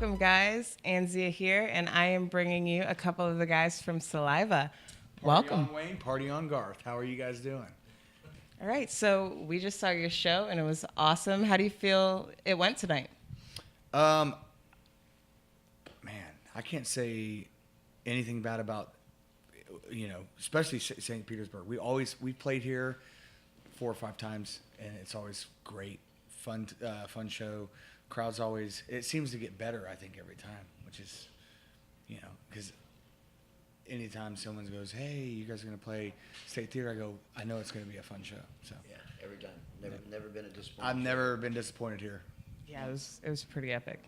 Welcome, guys. Anzzia here, and I am bringing you a couple of the guys from Saliva. Welcome. Party on Wayne, party on Garth. How are you guys doing? All right, so we just saw your show, and it was awesome. How do you feel it went tonight? Man, I can't say anything bad about, especially St. Petersburg. We played here 4 or 5 times, and it's always great, fun show. Crowd's always, it seems to get better, I think, every time, which is, because anytime someone goes, hey, you guys are going to play State Theater, I go, I know it's going to be a fun show. So yeah, every time. Never been a disappointment. I've never been disappointed here. Yeah, it was pretty epic.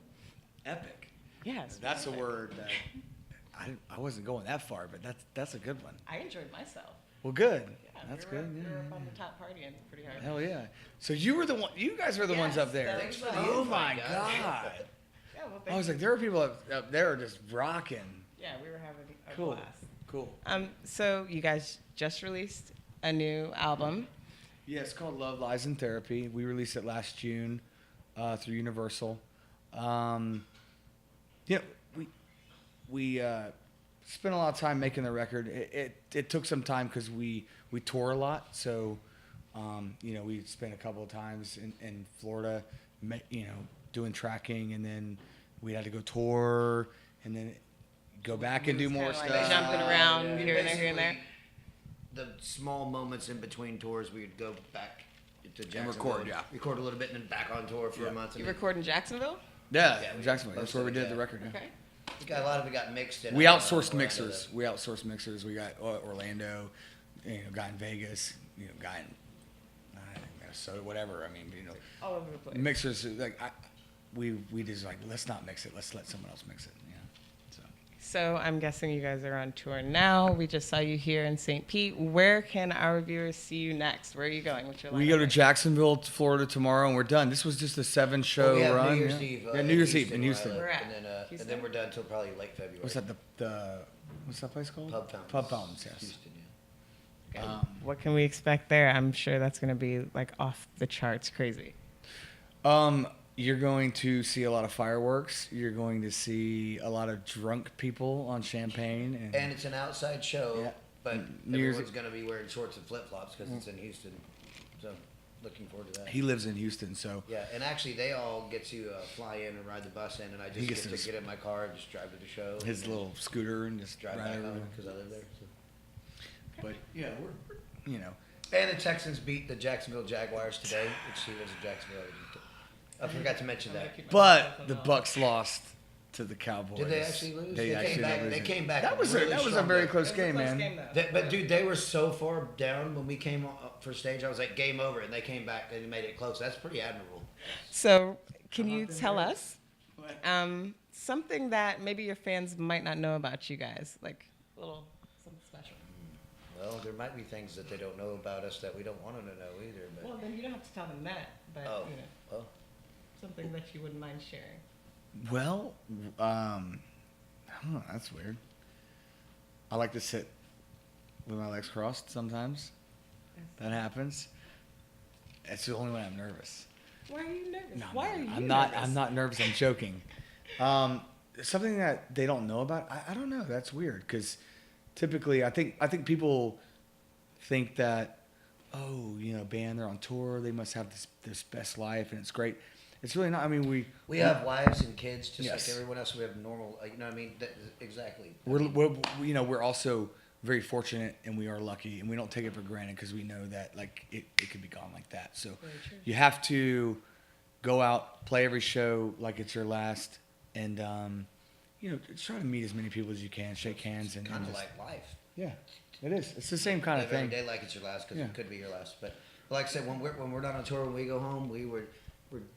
Epic. Yes. That's a word that I wasn't going that far, but that's a good one. I enjoyed myself. Well, good. Yeah, That's we were, good. We Yeah, were yeah, up on the top partying pretty hard. Hell yeah. So you were the one. You guys were the ones up there. Thanks for the Oh invite, my guys. god. Yeah, well, I was like, there are people up there just rocking. yeah, we were having a Cool. blast. Cool. So you guys just released a new album. Yeah, it's called Love Lies in Therapy. We released it last June through Universal. We spent a lot of time making the record. It took some time because we tour a lot. So, we spent a couple of times in Florida, doing tracking, and then we had to go tour, and then go back and do more Kinda stuff. like jumping around Yeah. here and there, here and there. The small moments in between tours, we would go back to Jacksonville. record, yeah. Record a little bit and then back on tour for a month. You And record in Jacksonville? Yeah, Yeah, we- Jacksonville. That's most where of we it, did the yeah. record. Yeah. Okay. we got a lot of it got mixed in. We outsourced mixers. We outsourced mixers. We got Orlando, guy in Vegas, guy in Minnesota, whatever. I mean, All over the place. mixers. Like we just like, let's not mix it. Let's let someone else mix it. So So I'm guessing you guys are on tour now. We just saw you here in St. Pete. Where can our viewers see you next? Where are you going? What's your we lineup go to next? Jacksonville, Florida tomorrow, and we're done. This was just a 7-show we have run. New Year's yeah. Eve. Yeah, New Year's Eve in where I Houston. live, Where at? And Houston? then we're done until probably late February. What's that? What's that place called? Pub Fountains. Pub Fountains. Yes. Houston, yeah. What can we expect there? I'm sure that's going to be like off the charts crazy. You're going to see a lot of fireworks. You're going to see a lot of drunk people on champagne. And it's an outside show, Yeah. but New Year's- everyone's going to be wearing shorts and flip-flops because it's in Houston. So looking forward to that. He lives in Houston, so Yeah, and actually they all get to fly in and ride the bus in, and I He just gets get to to get in my car and just drive to the show. his and little scooter and just drive ride back over. home because I live there. So. But yeah, we're And the Texans beat the Jacksonville Jaguars today, which he was in Jacksonville. I forgot to mention that. but the Bucks lost to the Cowboys. Did they actually lose? They came actually back. ended up They losing. came back. That was really a strong. very close game, man. But dude, they were so far down when we came up for stage. I was like, game over, and they came back and made it close. That's pretty admirable. So can you tell us something that maybe your fans might not know about you guys? Like a little something special. Well, there might be things that they don't know about us that we don't want them to know either. But Well, then you don't have to tell them that, but oh, oh. something that you wouldn't mind sharing. Well, I don't know. That's weird. I like to sit with my legs crossed sometimes. That happens. It's the only when I'm nervous. Why are you nervous? No, Why are you I'm nervous? not nervous. I'm joking. Something that they don't know about. I don't know. That's weird because typically I think people think that band, they're on tour, they must have this best life and it's great. It's really not. I mean, We have wives and kids just Yes. like everyone else. We have normal, you know what I mean? Exactly. we're also very fortunate and we are lucky and we don't take it for granted because we know that like it could be gone like that. So Very true. you have to go out, play every show like it's your last, and try to meet as many people as you can, shake hands, and Kind of just, like life. yeah, it is. It's the same kind of Live every thing. day like it's your last because Yeah. it could be your last. But like I said, when we're not on tour, when we go home, we're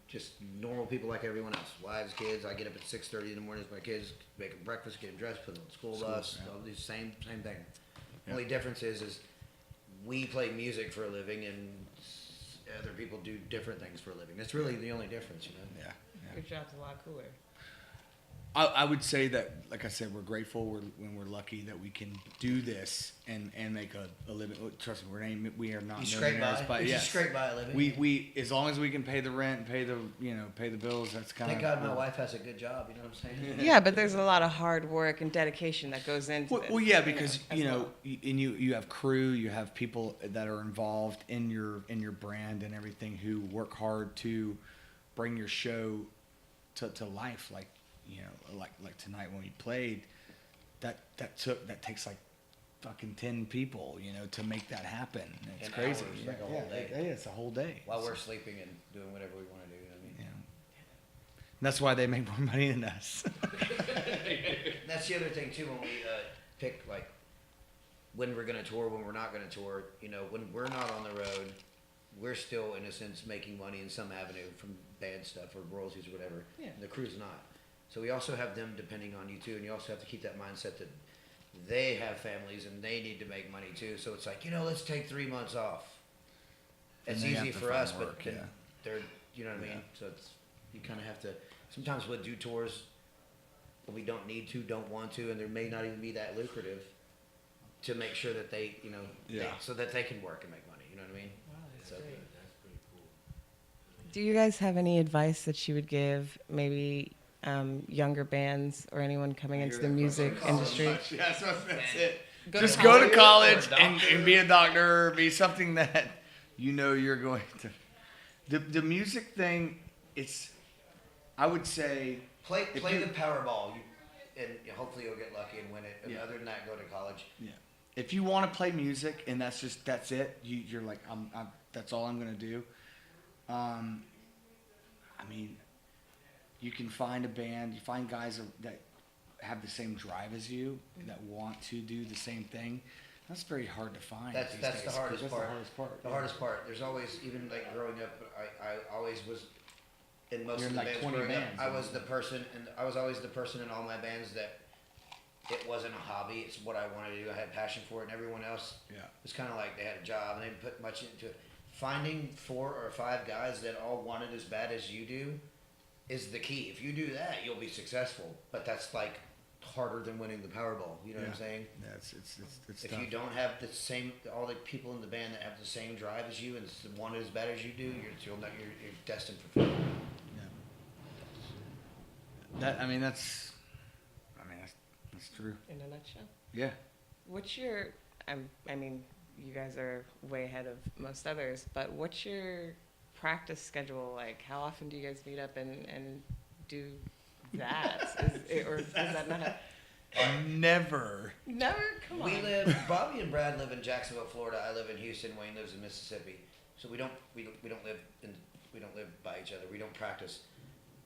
just normal people like everyone else. Wives, kids. I get up at 6:30 in the morning with my kids, make them breakfast, get them dressed, put them on the school bus. yeah. All these same thing. Yeah. Only difference is we play music for a living and other people do different things for a living. That's really the only difference, you know. Yeah. Your job's a lot cooler. I would say that, like I said, we're grateful when we're lucky that we can do this and make a living. Trust me, we are not millionaires, but We yes, just scrape by a living. we as long as we can pay the rent, pay the bills. That's kind Thank of. God my wife has a good job. You know what I'm saying? Yeah, but there's a lot of hard work and dedication that goes into this. Well, yeah, because as well. and you have crew, you have people that are involved in your brand and everything who work hard to bring your show to life. Like like tonight when we played, that takes like fucking 10 people, to make that happen. It's And crazy. hours, like a whole day. Yeah, it's a whole day. While we're sleeping and doing whatever we want to do. You know what I mean? Yeah. And that's why they make more money than us. That's the other thing too. When we pick like when we're going to tour, when we're not going to tour. When we're not on the road, we're still in a sense making money in some avenue from band stuff or royalties or whatever. Yeah. And the crew's not. So we also have them depending on you too, and you also have to keep that mindset that they have families and they need to make money too. So it's like, let's take 3 months off. It's And they easy have to for find us, work, but yeah. they're, you know what I mean? So you kind of have to. Sometimes we'll do tours when we don't need to, don't want to, and there may not even be that lucrative to make sure that they, so that they can work and make money. You know what I mean? So, Do you guys have any advice that you would give maybe younger bands or anyone coming into the music industry? Yeah, that's it. Just Go to college or a and be a doctor or be something that you're going to. The music thing, I would say. play the Powerball, and hopefully you'll get lucky and win it. And other than that, go to college. Yeah. If you want to play music and that's it, you're like, that's all I'm going to do. You can find a band, you find guys that have the same drive as you, that want to do the same thing. That's very hard to find. That's these the days, hardest 'cause part. That's the hardest part. The hardest part. There's always, even like growing up, I always was in most You're of in the like bands 20 growing bands, up. I was the person, and I was always the person in all my bands that it wasn't a hobby. It's what I wanted to do. I had passion for it, and everyone else was kind of like they had a job and they didn't put much into it. Finding 4 or 5 guys that all want it as bad as you do is the key. If you do that, you'll be successful. But that's like harder than winning the Powerball. You know what I'm saying? Yeah, it's If tough. you don't have the same, all the people in the band that have the same drive as you and want it as bad as you do, you're destined for failure. That's true. In a nutshell. Yeah. What's your, you guys are way ahead of most others, but what's your practice schedule like? How often do you guys meet up and do that? Or does that not happen? Never. Never? Come on. Bobby and Brad live in Jacksonville, Florida. I live in Houston. Wayne lives in Mississippi. So we don't live by each other. We don't practice.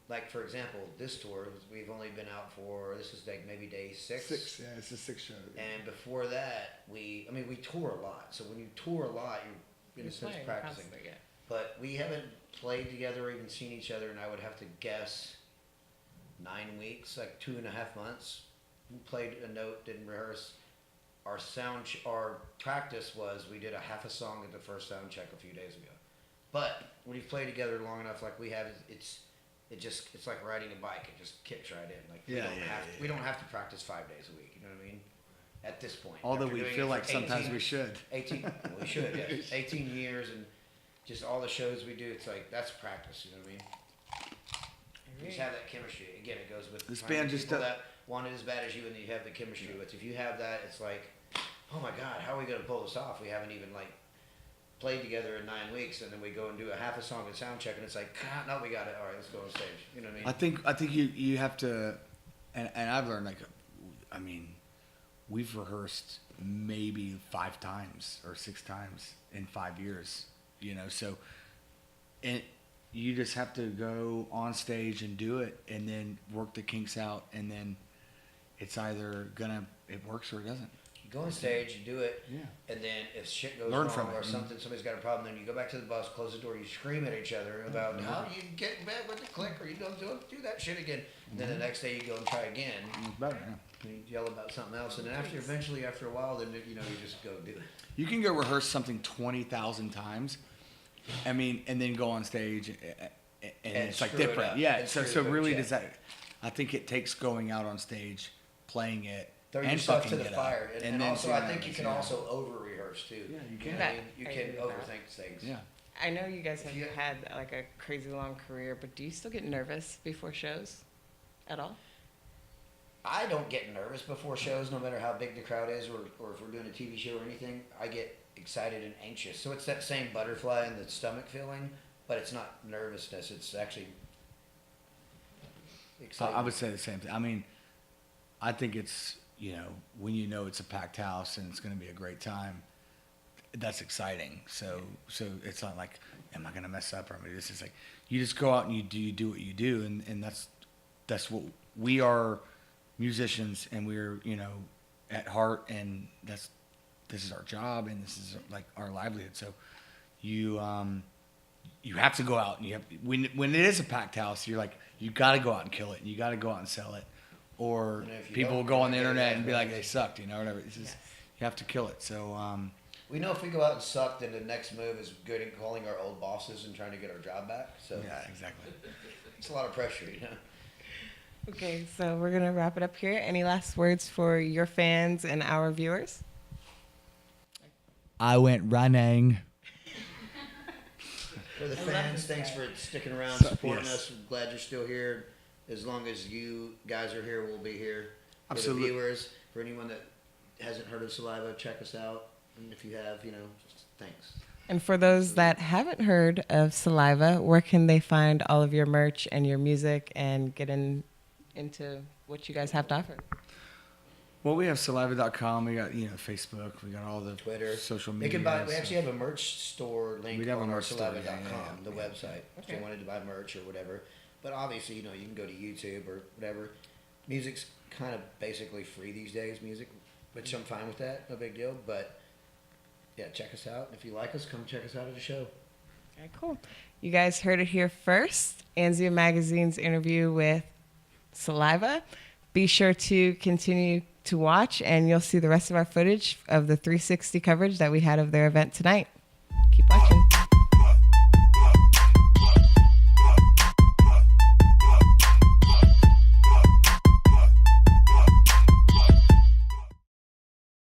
Like, for example, this tour, we've only been out for, this is like maybe day 6. 6, yeah, it's a 6 show. Yeah. And before that, we tour a lot. So when you tour a lot, you're in a sense practicing. Yeah. But we haven't played together or even seen each other, and I would have to guess 9 weeks, like 2.5 months. We played a note, didn't rehearse. Our practice was we did a half a song at the first sound check a few days ago. But when you play together long enough, like we have, it's like riding a bike. It just kicks right in. Like we don't have to practice 5 days a week. You know what I mean? At this point, Although after we doing feel it like for sometimes we should. 18. Well, we should. Yes. 18 years and just all the shows we do. It's like that's practice. You know what I mean? You just have that chemistry. Again, it goes with This finding band just people does- that want it as bad as you, and you have the chemistry with. If you have that, it's like, oh my God, how are we gonna pull this off? We haven't even like played together in 9 weeks, and then we go and do a half a song and sound check, and it's like, God, no, we got it. All right, let's go on stage. You know what I mean? I think you have to, and I've learned we've rehearsed maybe 5 times or 6 times in 5 years, so, and you just have to go on stage and do it and then work the kinks out, and then it's either it works or it doesn't. You go on stage, you do it, and then if shit goes Learn wrong from it. or somebody's got a problem, then you go back to the bus, close the door, you scream at each other about how do you get back with the click, or you don't do that shit again. And then the next day you go and try again. It's better, yeah. And you yell about something else, and then eventually after a while, then you just go do it. You can go rehearse something 20,000 times, and then go on stage, and it's like screw it different. up. Yeah. And So screw it up, really, yeah. does that? I think it takes going out on stage, playing it, Throw and yourself fucking to the it up. fire, and then also see I what think you happens, can yeah. also over rehearse too. Yeah, you You can. know what I mean? You I can agree with that. overthink things. Yeah. I know you guys If have you- had like a crazy long career, but do you still get nervous before shows at all? I don't get nervous before shows, no matter how big the crowd is, or if we're doing a TV show or anything. I get excited and anxious. So it's that same butterfly in the stomach feeling, but it's not nervousness. It's actually excitement. I would say the same thing. I mean, I think it's, when you know it's a packed house and it's going to be a great time, that's exciting. So it's not like, am I going to mess up? Or I mean, this is like, you just go out and you do what you do. And that's what we are, musicians, and we're, at heart, and this is our job, and this is like our livelihood. So you have to go out, and when it is a packed house, you're like, you got to go out and kill it, and you got to go out and sell it, or And if you people will don't, go you're on the not getting internet that and be like, right. they sucked, whatever. It's just, Yes. you have to kill it. So We know if we go out and suck, then the next move is good at calling our old bosses and trying to get our job back. So yeah, exactly. it's a lot of pressure, Okay, so we're gonna wrap it up here. Any last words for your fans and our viewers? I went running. For the I love fans, this thanks guy. for sticking around, So- supporting yes. us. I'm glad you're still here. As long as you guys are here, we'll be here. For Absolutely. the viewers, for anyone that hasn't heard of Saliva, check us out. And if you have, thanks. And for those that haven't heard of Saliva, where can they find all of your merch and your music and get into what you guys have to offer? Well, we have saliva.com. We got, Facebook. We got all the Twitter, social They media. can buy. We so- actually have a merch store link We have a on our merch store, yeah, saliva.com, yeah, the yeah. website. If Okay. they wanted to buy merch or whatever. But obviously, you can go to YouTube or whatever. Music's kind of basically free these days, which I'm fine with that. No big deal. But yeah, check us out. If you like us, come check us out at a show. Okay, cool. You guys heard it here first. Anzzia Magazine's interview with Saliva. Be sure to continue to watch, and you'll see the rest of our footage of the 360 coverage that we had of their event tonight. Keep watching.